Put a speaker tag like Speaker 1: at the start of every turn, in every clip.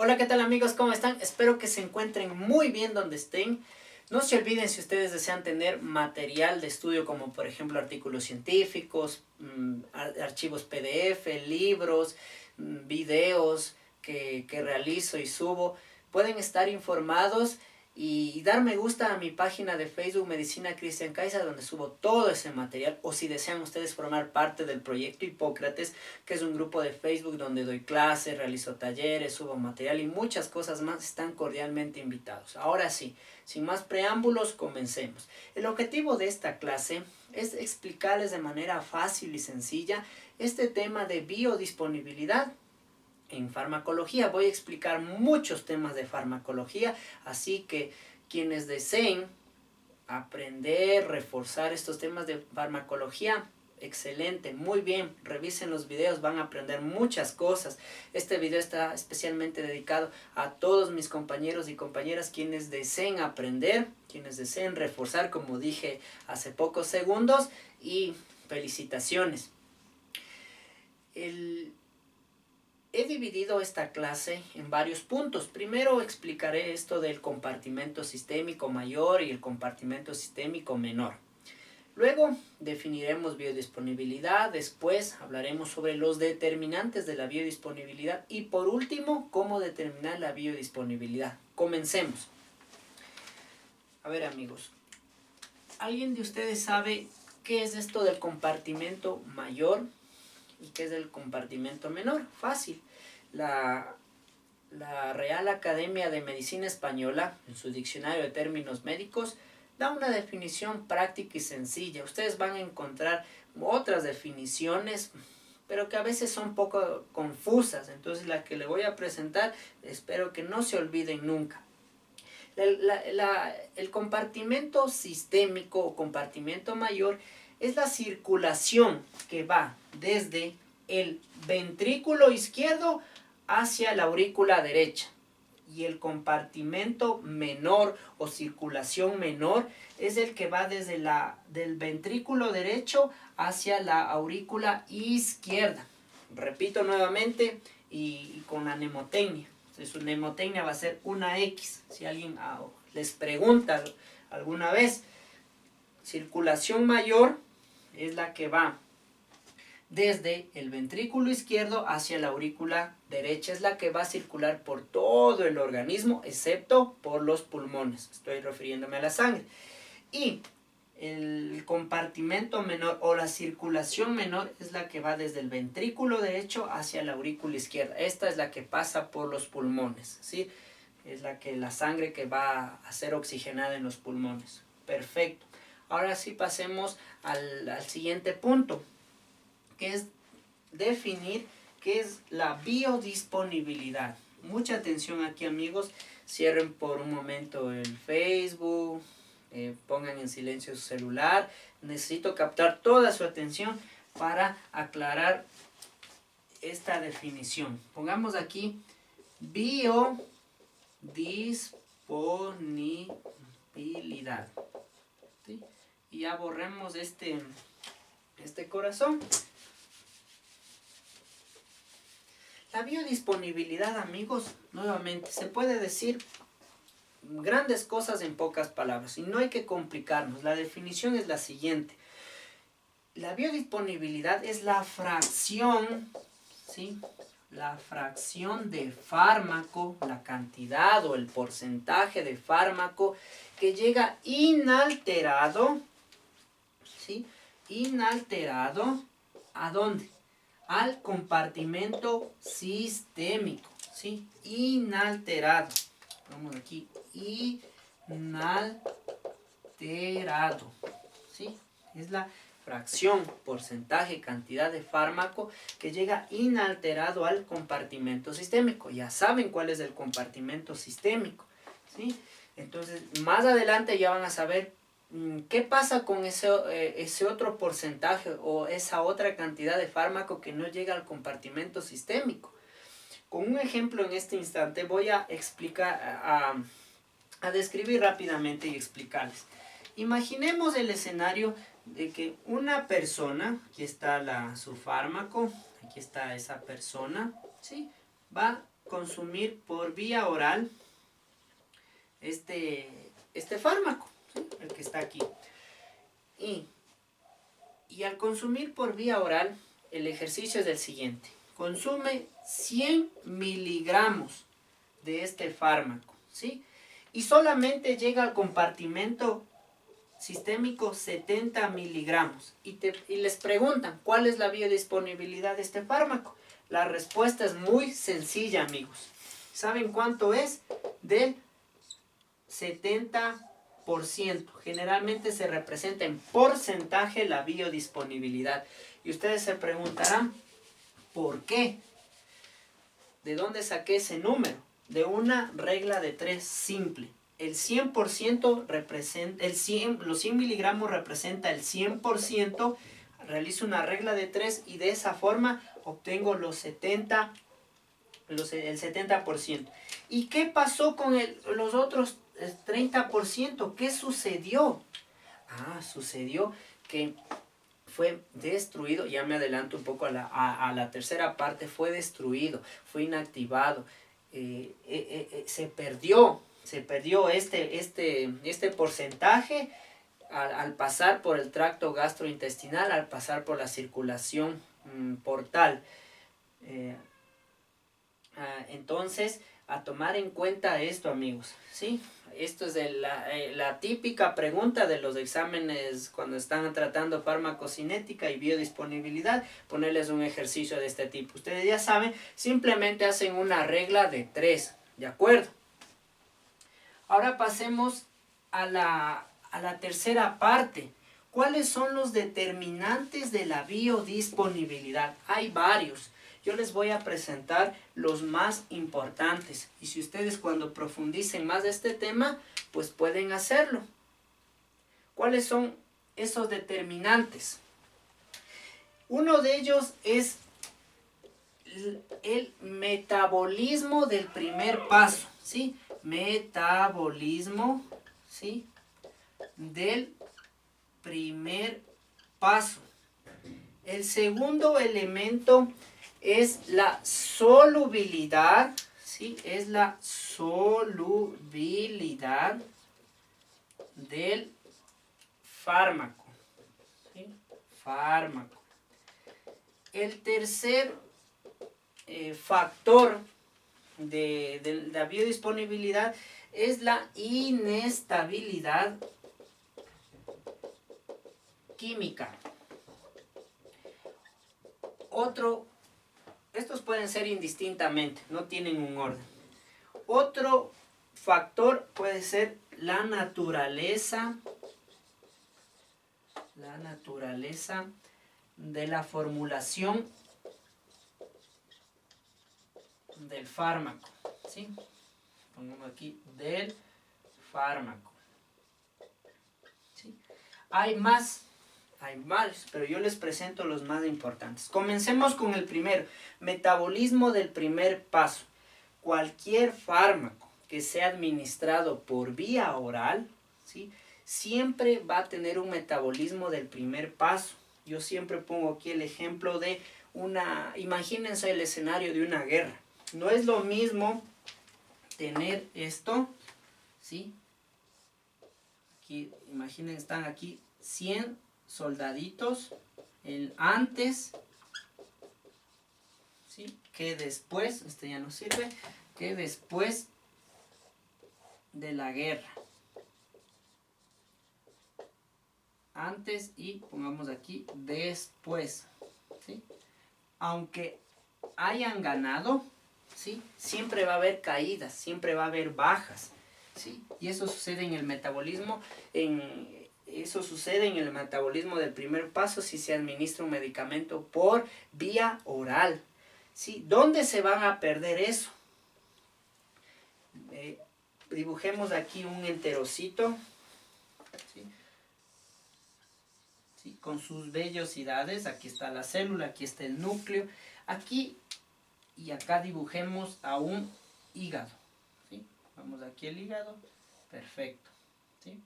Speaker 1: Hola, ¿qué tal amigos? ¿Cómo están? Espero que se encuentren muy bien donde estén. No se olviden, si ustedes desean tener material de estudio como por ejemplo artículos científicos, archivos PDF, libros, videos que realizo y subo, pueden estar informados y dar me gusta a mi página de Facebook Medicina Cristian Caiza, donde subo todo ese material. O si desean ustedes formar parte del proyecto Hipócrates, que es un grupo de Facebook donde doy clases, realizo talleres, subo material y muchas cosas más, están cordialmente invitados. Ahora sí, sin más preámbulos, comencemos. El objetivo de esta clase es explicarles de manera fácil y sencilla este tema de biodisponibilidad en farmacología. Voy a explicar muchos temas de farmacología, así que quienes deseen aprender, reforzar estos temas de farmacología, excelente, muy bien, revisen los videos, van a aprender muchas cosas. Este video está especialmente dedicado a todos mis compañeros y compañeras quienes deseen aprender, quienes deseen reforzar, como dije hace pocos segundos, y felicitaciones. He dividido esta clase en varios puntos. Primero explicaré esto del compartimento sistémico mayor y el compartimento sistémico menor. Luego definiremos biodisponibilidad, después hablaremos sobre los determinantes de la biodisponibilidad y por último, cómo determinar la biodisponibilidad. Comencemos. A ver amigos, ¿alguien de ustedes sabe qué es esto del compartimento mayor y qué es el compartimento menor? Fácil. La Real Academia de Medicina Española, en su diccionario de términos médicos, da una definición práctica y sencilla. Ustedes van a encontrar otras definiciones, pero que a veces son un poco confusas. Entonces la que le voy a presentar, espero que no se olviden nunca. El compartimento sistémico o compartimento mayor es la circulación que va desde el ventrículo izquierdo hacia la aurícula derecha. Y el compartimento menor o circulación menor es el que va desde del ventrículo derecho hacia la aurícula izquierda. Repito nuevamente y con la mnemotecnia. Entonces, su mnemotecnia va a ser una X. Si alguien les pregunta alguna vez, circulación mayor es la que va desde el ventrículo izquierdo hacia la aurícula derecha, es la que va a circular por todo el organismo, excepto por los pulmones. Estoy refiriéndome a la sangre. Y el compartimento menor o la circulación menor es la que va desde el ventrículo derecho hacia la aurícula izquierda. Esta es la que pasa por los pulmones, ¿sí? Es la sangre que va a ser oxigenada en los pulmones. Perfecto. Ahora sí pasemos al siguiente punto, que es definir qué es la biodisponibilidad. Mucha atención aquí amigos, cierren por un momento el Facebook, pongan en silencio su celular. Necesito captar toda su atención para aclarar esta definición. Pongamos aquí biodisponibilidad, ¿sí? Y ya borremos este corazón. La biodisponibilidad, amigos, nuevamente, se puede decir grandes cosas en pocas palabras y no hay que complicarnos. La definición es la siguiente. La biodisponibilidad es la fracción, ¿sí? La fracción de fármaco, la cantidad o el porcentaje de fármaco que llega inalterado, ¿sí? Inalterado, ¿a dónde? Al compartimento sistémico, ¿sí? Inalterado. Vamos aquí, inalterado, ¿sí? Es la fracción, porcentaje, cantidad de fármaco que llega inalterado al compartimento sistémico. Ya saben cuál es el compartimento sistémico, ¿sí? Entonces, más adelante ya van a saber ¿qué pasa con ese otro porcentaje o esa otra cantidad de fármaco que no llega al compartimento sistémico? Con un ejemplo en este instante voy a explicar, a describir rápidamente y explicarles. Imaginemos el escenario de que una persona, aquí está su fármaco, aquí está esa persona, ¿sí? Va consumir por vía oral este fármaco, ¿sí? El que está aquí. Y al consumir por vía oral, el ejercicio es el siguiente. Consume 100 miligramos de este fármaco, ¿sí? Y solamente llega al compartimento sistémico 70 miligramos. Y les preguntan, ¿cuál es la biodisponibilidad de este fármaco? La respuesta es muy sencilla, amigos. ¿Saben cuánto es? Del 70%. Generalmente se representa en porcentaje la biodisponibilidad. Y ustedes se preguntarán, ¿por qué? ¿De dónde saqué ese número? De una regla de 3 simple. El 100% representa, los 100 miligramos representa el 100%, realizo una regla de 3 y de esa forma obtengo el 70%. ¿Y qué pasó con los otros 30%? ¿Qué sucedió? Sucedió que fue destruido, ya me adelanto un poco a la tercera parte, fue destruido, fue inactivado, se perdió este porcentaje al pasar por el tracto gastrointestinal, al pasar por la circulación portal. Entonces, a tomar en cuenta esto, amigos, ¿sí? Esto es la típica pregunta de los exámenes cuando están tratando farmacocinética y biodisponibilidad, ponerles un ejercicio de este tipo. Ustedes ya saben, simplemente hacen una regla de 3, ¿de acuerdo? Ahora pasemos a la tercera parte. ¿Cuáles son los determinantes de la biodisponibilidad? Hay varios. Yo les voy a presentar los más importantes. Y si ustedes cuando profundicen más de este tema, pues pueden hacerlo. ¿Cuáles son esos determinantes? Uno de ellos es el metabolismo del primer paso, ¿sí? Metabolismo, ¿sí? Del primer paso. El segundo elemento es la solubilidad, ¿sí? Es la solubilidad del fármaco, ¿sí? Fármaco. El tercer factor de la biodisponibilidad es la inestabilidad química. Estos pueden ser indistintamente, no tienen un orden. Otro factor puede ser la naturaleza de la formulación del fármaco, ¿sí? Pongamos aquí del fármaco, ¿sí? Hay más, pero yo les presento los más importantes. Comencemos con el primero, metabolismo del primer paso. Cualquier fármaco que sea administrado por vía oral, ¿sí? Siempre va a tener un metabolismo del primer paso. Yo siempre pongo aquí el ejemplo de imagínense el escenario de una guerra. No es lo mismo tener esto, ¿sí? Aquí, imaginen, están aquí 100 soldaditos antes, ¿sí? Que después, este ya no sirve, que después de la guerra. Antes y pongamos aquí después, ¿sí? Aunque hayan ganado, ¿sí? Siempre va a haber caídas, siempre va a haber bajas, ¿sí? Y eso sucede en el metabolismo, del primer paso si se administra un medicamento por vía oral, ¿sí? ¿Dónde se van a perder eso? Dibujemos aquí un enterocito, ¿sí? ¿Sí? Con sus vellosidades, aquí está la célula, aquí está el núcleo, aquí y acá dibujemos a un hígado, ¿sí? Vamos aquí el hígado, perfecto, ¿sí?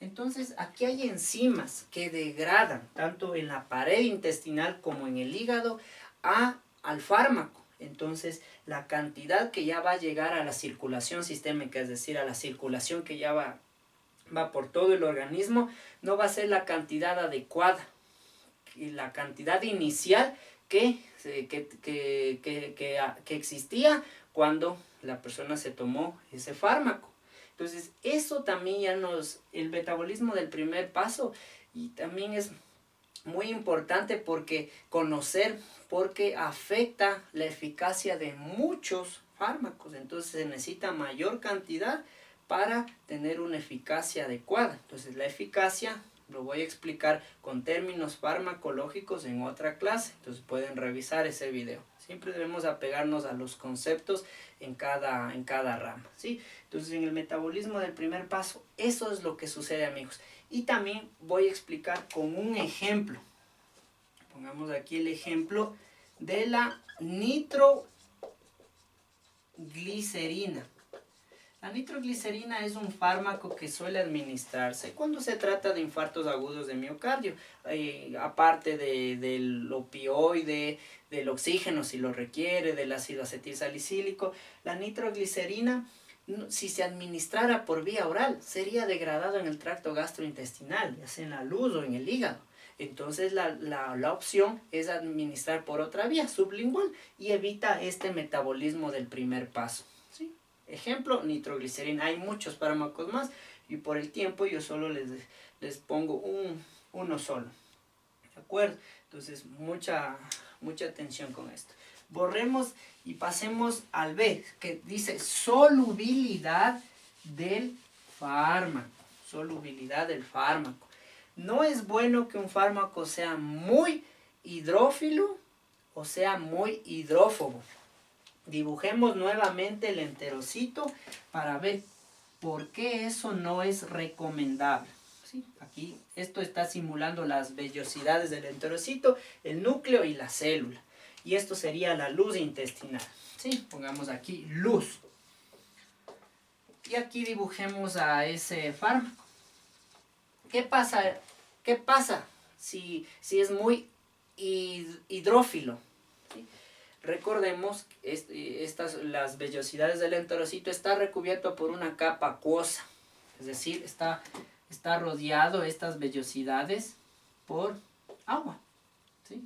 Speaker 1: Entonces aquí hay enzimas que degradan tanto en la pared intestinal como en el hígado al fármaco. entonces la cantidad que ya va a llegar a la circulación sistémica, es decir, a la circulación que ya va por todo el organismo, no va a ser la cantidad adecuada, y la cantidad inicial que existía cuando la persona se tomó ese fármaco. Entonces, eso también ya el metabolismo del primer paso, y también es muy importante porque afecta la eficacia de muchos fármacos. Entonces, se necesita mayor cantidad para tener una eficacia adecuada. Entonces, la eficacia lo voy a explicar con términos farmacológicos en otra clase. Entonces, pueden revisar ese video. Siempre debemos apegarnos a los conceptos en cada rama, ¿sí? Entonces, en el metabolismo del primer paso, eso es lo que sucede, amigos. Y también voy a explicar con un ejemplo. Pongamos aquí el ejemplo de la nitroglicerina. La nitroglicerina es un fármaco que suele administrarse cuando se trata de infartos agudos de miocardio, aparte del opioide, del oxígeno si lo requiere, del ácido acetilsalicílico. La nitroglicerina, si se administrara por vía oral, sería degradado en el tracto gastrointestinal, ya sea en la luz o en el hígado. Entonces la opción es administrar por otra vía, sublingual, y evita este metabolismo del primer paso, ¿sí? Ejemplo, nitroglicerina. Hay muchos fármacos más y por el tiempo yo solo les pongo uno solo. ¿De acuerdo? Entonces, mucha atención con esto. Borremos y pasemos al B, que dice solubilidad del fármaco. Solubilidad del fármaco. No es bueno que un fármaco sea muy hidrófilo o sea muy hidrófobo. Dibujemos nuevamente el enterocito para ver por qué eso no es recomendable. ¿Sí? Aquí esto está simulando las vellosidades del enterocito, el núcleo y la célula. Y esto sería la luz intestinal. ¿Sí? Pongamos aquí luz. Y aquí dibujemos a ese fármaco. ¿Qué pasa si es muy hidrófilo? ¿Sí? Recordemos que las vellosidades del enterocito está recubierto por una capa acuosa, es decir, está rodeado estas vellosidades por agua, ¿sí?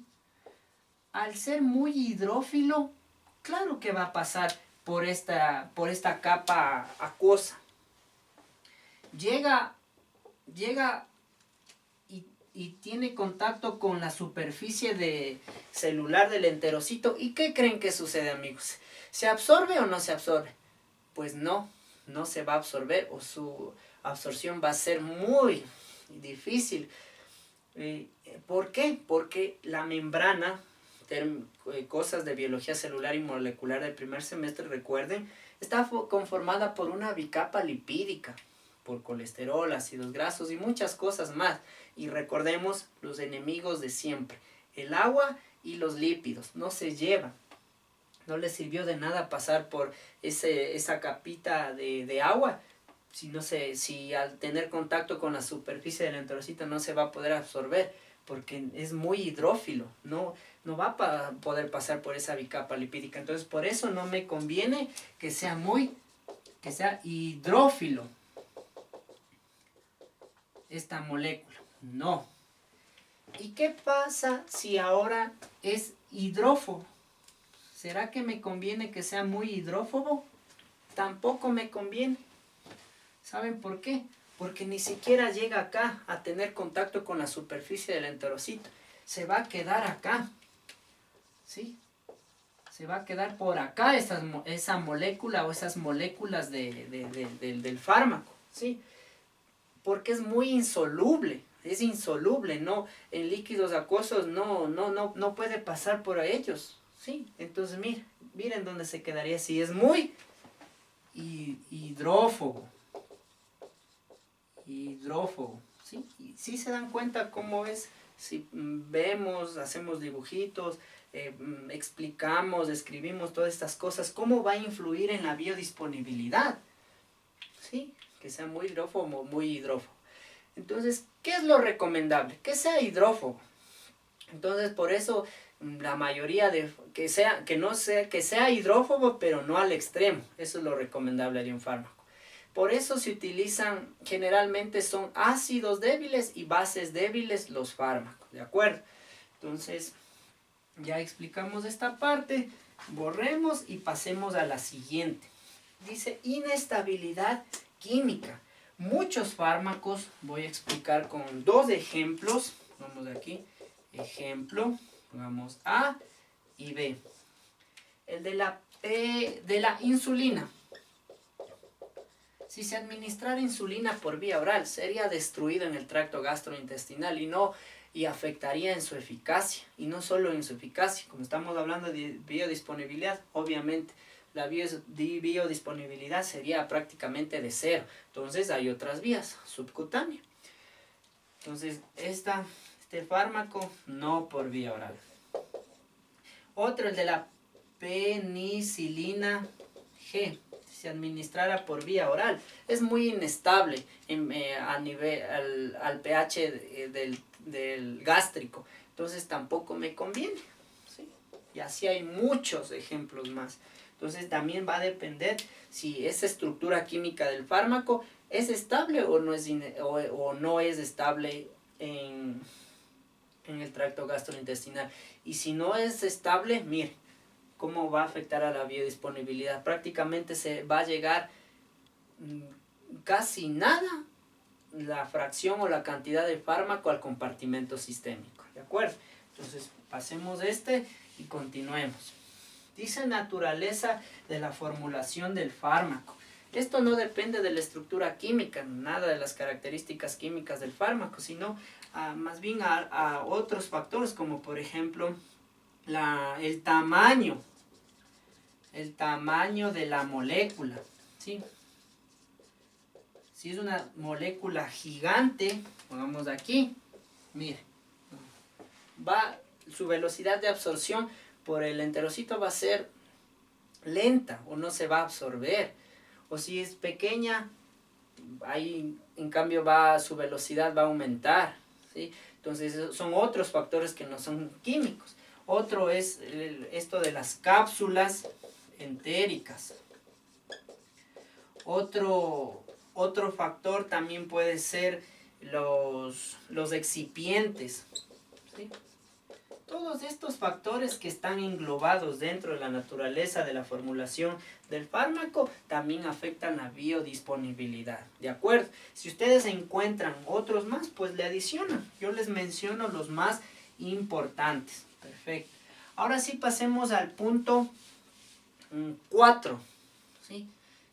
Speaker 1: Al ser muy hidrófilo, claro que va a pasar por esta capa acuosa. Llega y tiene contacto con la superficie celular del enterocito. ¿Y qué creen que sucede, amigos? ¿Se absorbe o no se absorbe? Pues no se va a absorber, o su absorción va a ser muy difícil. ¿Por qué? Porque la membrana, cosas de biología celular y molecular del primer semestre, recuerden, está conformada por una bicapa lipídica, por colesterol, ácidos grasos y muchas cosas más. Y recordemos los enemigos de siempre, el agua y los lípidos, no se llevan. No les sirvió de nada pasar por esa capita de agua, si al tener contacto con la superficie del enterocito no se va a poder absorber, porque es muy hidrófilo, no va a poder pasar por esa bicapa lipídica. Entonces, por eso no me conviene que sea hidrófilo esta molécula. No. ¿Y qué pasa si ahora es hidrófobo? ¿Será que me conviene que sea muy hidrófobo? Tampoco me conviene. ¿Saben por qué? Porque ni siquiera llega acá a tener contacto con la superficie del enterocito. Se va a quedar acá. ¿Sí? Se va a quedar por acá esa molécula o esas moléculas del fármaco. ¿Sí? Porque es muy insoluble. Es insoluble, ¿no? En líquidos acuosos no puede pasar por ellos. ¿Sí? Entonces miren dónde se quedaría si es muy hidrófobo. ¿Sí? Y sí se dan cuenta cómo es. Si vemos, hacemos dibujitos, explicamos, escribimos todas estas cosas, cómo va a influir en la biodisponibilidad. ¿Sí? Que sea muy hidrófobo o muy hidrófobo. Entonces, ¿qué es lo recomendable? Que sea hidrófobo. Entonces, por eso la mayoría de que sea hidrófobo, pero no al extremo. Eso es lo recomendable de un fármaco. Por eso se utilizan, generalmente son ácidos débiles y bases débiles los fármacos, ¿de acuerdo? Entonces, ya explicamos esta parte, borremos y pasemos a la siguiente. Dice inestabilidad química. Muchos fármacos, voy a explicar con dos ejemplos. Vamos aquí, ejemplo, pongamos A y B. El de la insulina. Si se administrara insulina por vía oral, sería destruido en el tracto gastrointestinal y afectaría en su eficacia. Y no solo en su eficacia, como estamos hablando de biodisponibilidad, obviamente la biodisponibilidad sería prácticamente de cero. Entonces hay otras vías, subcutánea. Entonces este fármaco no por vía oral. Otro, el de la penicilina G. Se administrara por vía oral, es muy inestable a nivel al pH del gástrico, entonces tampoco me conviene, ¿sí? Y así hay muchos ejemplos más. Entonces también va a depender si esa estructura química del fármaco es estable o no es estable en el tracto gastrointestinal. Y si no es estable, mire cómo va a afectar a la biodisponibilidad. Prácticamente se va a llegar casi nada la fracción o la cantidad de fármaco al compartimento sistémico, ¿de acuerdo? Entonces pasemos y continuemos. Dice naturaleza de la formulación del fármaco. Esto no depende de la estructura química, nada de las características químicas del fármaco, sino más bien a otros factores, como por ejemplo el tamaño de la molécula, ¿sí? Si es una molécula gigante, pongamos aquí, mire, su velocidad de absorción por el enterocito va a ser lenta o no se va a absorber. O si es pequeña, ahí en cambio su velocidad va a aumentar, ¿sí? Entonces son otros factores que no son químicos. Otro es esto de las cápsulas entéricas. Otro factor también puede ser los excipientes, ¿sí? Todos estos factores que están englobados dentro de la naturaleza de la formulación del fármaco también afectan la biodisponibilidad, ¿de acuerdo? Si ustedes encuentran otros más, pues le adicionan. Yo les menciono los más importantes. Perfecto. Ahora sí pasemos al punto 4, ¿sí?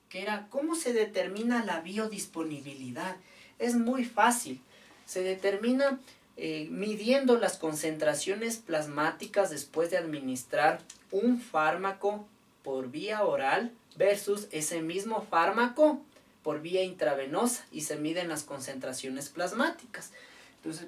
Speaker 1: Que era ¿cómo se determina la biodisponibilidad? Es muy fácil. Se determina midiendo las concentraciones plasmáticas después de administrar un fármaco por vía oral versus ese mismo fármaco por vía intravenosa y se miden las concentraciones plasmáticas. Entonces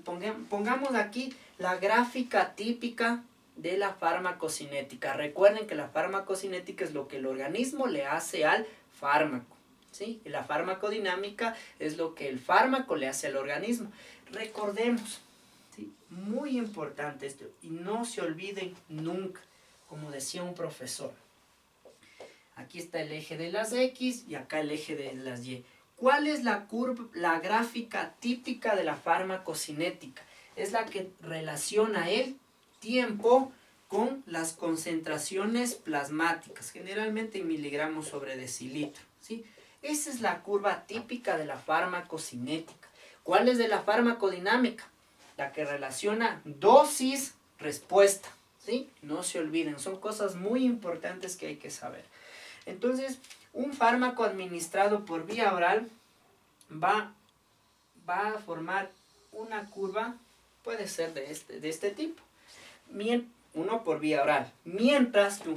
Speaker 1: pongamos aquí la gráfica típica de la farmacocinética. Recuerden que la farmacocinética es lo que el organismo le hace al fármaco, ¿sí? Y la farmacodinámica es lo que el fármaco le hace al organismo. Recordemos, ¿sí? Muy importante esto, y no se olviden nunca, como decía un profesor. Aquí está el eje de las X y acá el eje de las Y. ¿Cuál es la gráfica típica de la farmacocinética? Es la que relaciona el tiempo con las concentraciones plasmáticas, generalmente en miligramos sobre decilitro, ¿sí? Esa es la curva típica de la farmacocinética. ¿Cuál es de la farmacodinámica? La que relaciona dosis-respuesta, ¿sí? No se olviden, son cosas muy importantes que hay que saber. Entonces, un fármaco administrado por vía oral va a formar una curva, puede ser de este tipo. Uno por vía oral, mientras que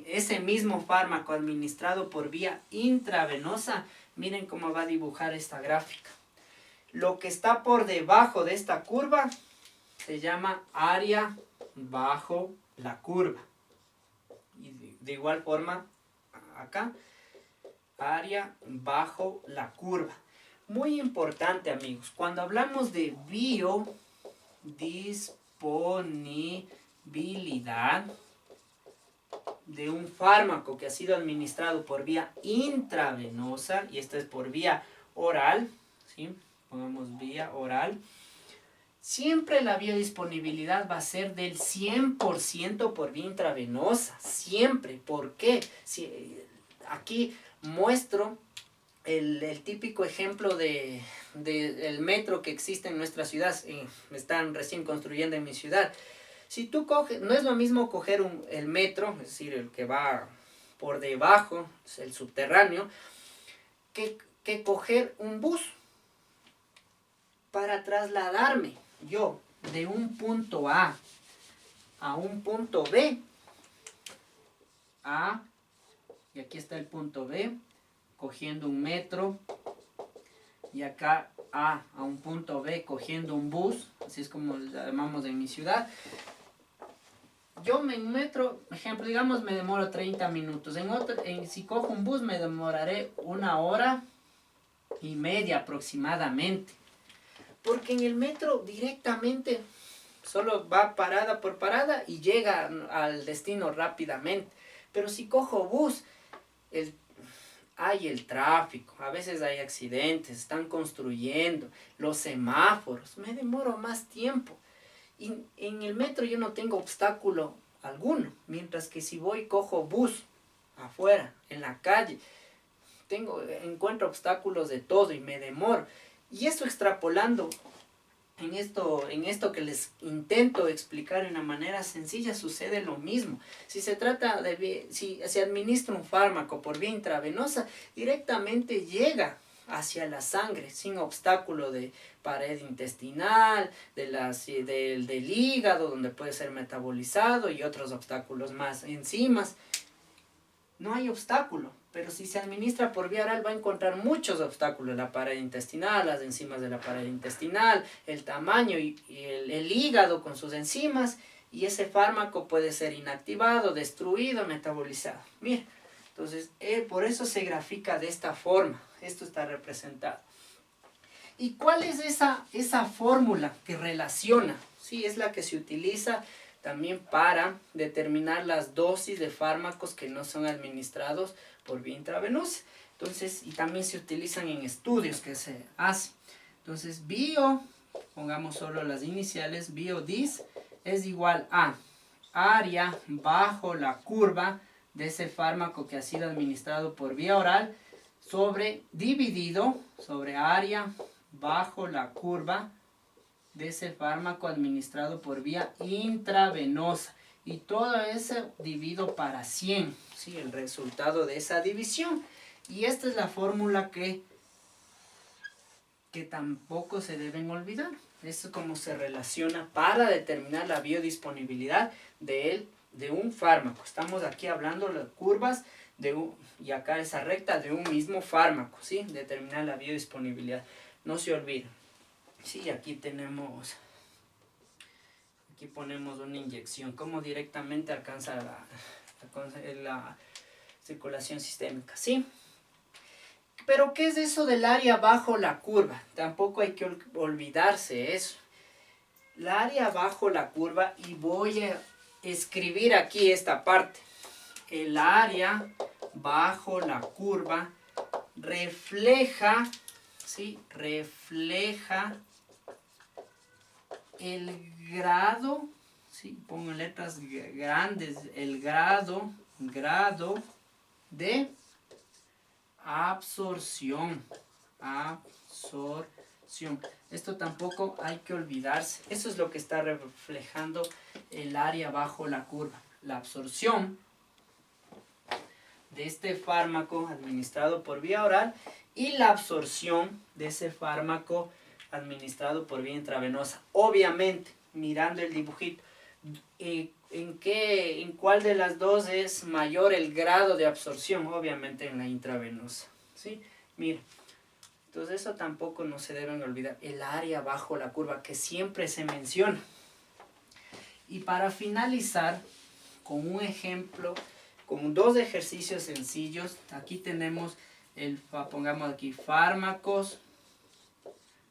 Speaker 1: ese mismo fármaco administrado por vía intravenosa, miren cómo va a dibujar esta gráfica. Lo que está por debajo de esta curva se llama área bajo la curva. Y de igual forma, acá, área bajo la curva. Muy importante, amigos, cuando hablamos de biodisponibilidad, disponibilidad de un fármaco que ha sido administrado por vía intravenosa, y esto es por vía oral, ¿sí? Pongamos vía oral. Siempre la biodisponibilidad va a ser del 100% por vía intravenosa, siempre. ¿Por qué? Si, aquí muestro el típico ejemplo del metro que existe en nuestra ciudad. Están recién construyendo en mi ciudad. Si tú coges, no es lo mismo coger el metro, es decir, el que va por debajo, el subterráneo, que coger un bus para trasladarme yo de un punto A un punto B. Y aquí está el punto B, cogiendo un metro, y acá a un punto B cogiendo un bus, así es como lo llamamos en mi ciudad. Yo en metro, ejemplo, digamos, me demoro 30 minutos. Si cojo un bus me demoraré 1 hora y media aproximadamente. Porque en el metro directamente solo va parada por parada y llega al destino rápidamente. Pero si cojo bus, hay el tráfico, a veces hay accidentes, están construyendo, los semáforos, me demoro más tiempo. Y en el metro yo no tengo obstáculo alguno, mientras que si cojo bus afuera, en la calle, encuentro obstáculos de todo y me demoro. Y esto extrapolando en esto que les intento explicar de una manera sencilla, sucede lo mismo. Si se trata si se administra un fármaco por vía intravenosa, directamente llega hacia la sangre, sin obstáculo de pared intestinal, del hígado, donde puede ser metabolizado, y otros obstáculos más, enzimas. No hay obstáculo, pero si se administra por vía oral va a encontrar muchos obstáculos: la pared intestinal, las enzimas de la pared intestinal, el tamaño y el hígado con sus enzimas, y ese fármaco puede ser inactivado, destruido, metabolizado. Mira, entonces por eso se grafica de esta forma. Esto está representado. ¿Y cuál es esa fórmula que relaciona? Sí, es la que se utiliza también para determinar las dosis de fármacos que no son administrados por vía intravenosa. Entonces, y también se utilizan en estudios que se hacen. Entonces, pongamos solo las iniciales, biodis es igual a área bajo la curva de ese fármaco que ha sido administrado por vía oral, dividido sobre área bajo la curva de ese fármaco administrado por vía intravenosa. Y todo eso divido para 100, ¿sí? El resultado de esa división. Y esta es la fórmula que tampoco se deben olvidar. Esto es como se relaciona para determinar la biodisponibilidad de un fármaco. Estamos aquí hablando de las curvas y acá esa recta de un mismo fármaco, ¿sí? Determinar la biodisponibilidad. No se olviden. Sí, aquí ponemos una inyección. ¿Cómo directamente alcanza la circulación sistémica? ¿Sí? Pero ¿qué es eso del área bajo la curva? Tampoco hay que olvidarse eso. La área bajo la curva, y voy a escribir aquí esta parte. El área bajo la curva refleja, ¿sí? Refleja el grado, ¿sí? Pongo en letras grandes, el grado de absorción. Esto tampoco hay que olvidarse. Eso es lo que está reflejando el área bajo la curva. La absorción de este fármaco administrado por vía oral y la absorción de ese fármaco administrado por vía intravenosa. Obviamente, mirando el dibujito, ¿en cuál de las dos es mayor el grado de absorción? Obviamente en la intravenosa, ¿sí? Mira, entonces eso tampoco no se deben olvidar, el área bajo la curva que siempre se menciona. Y para finalizar con un ejemplo, con 2 ejercicios sencillos, aquí tenemos pongamos aquí fármacos,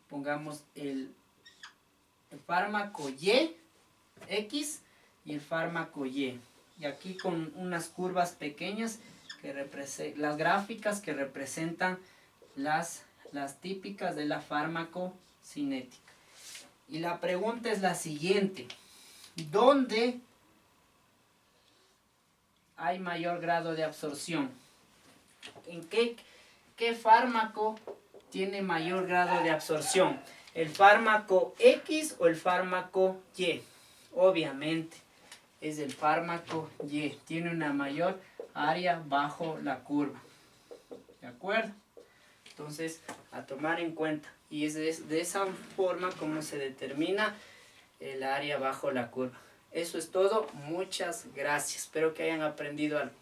Speaker 1: pongamos el fármaco Y, X, y el fármaco Y. Y aquí con unas curvas pequeñas, las gráficas que representan las típicas de la farmacocinética. Y la pregunta es la siguiente. ¿Dónde hay mayor grado de absorción? ¿En qué fármaco tiene mayor grado de absorción? ¿El fármaco X o el fármaco Y? Obviamente es el fármaco Y. Tiene una mayor área bajo la curva. ¿De acuerdo? Entonces, a tomar en cuenta. Y es de esa forma como se determina el área bajo la curva. Eso es todo. Muchas gracias. Espero que hayan aprendido algo.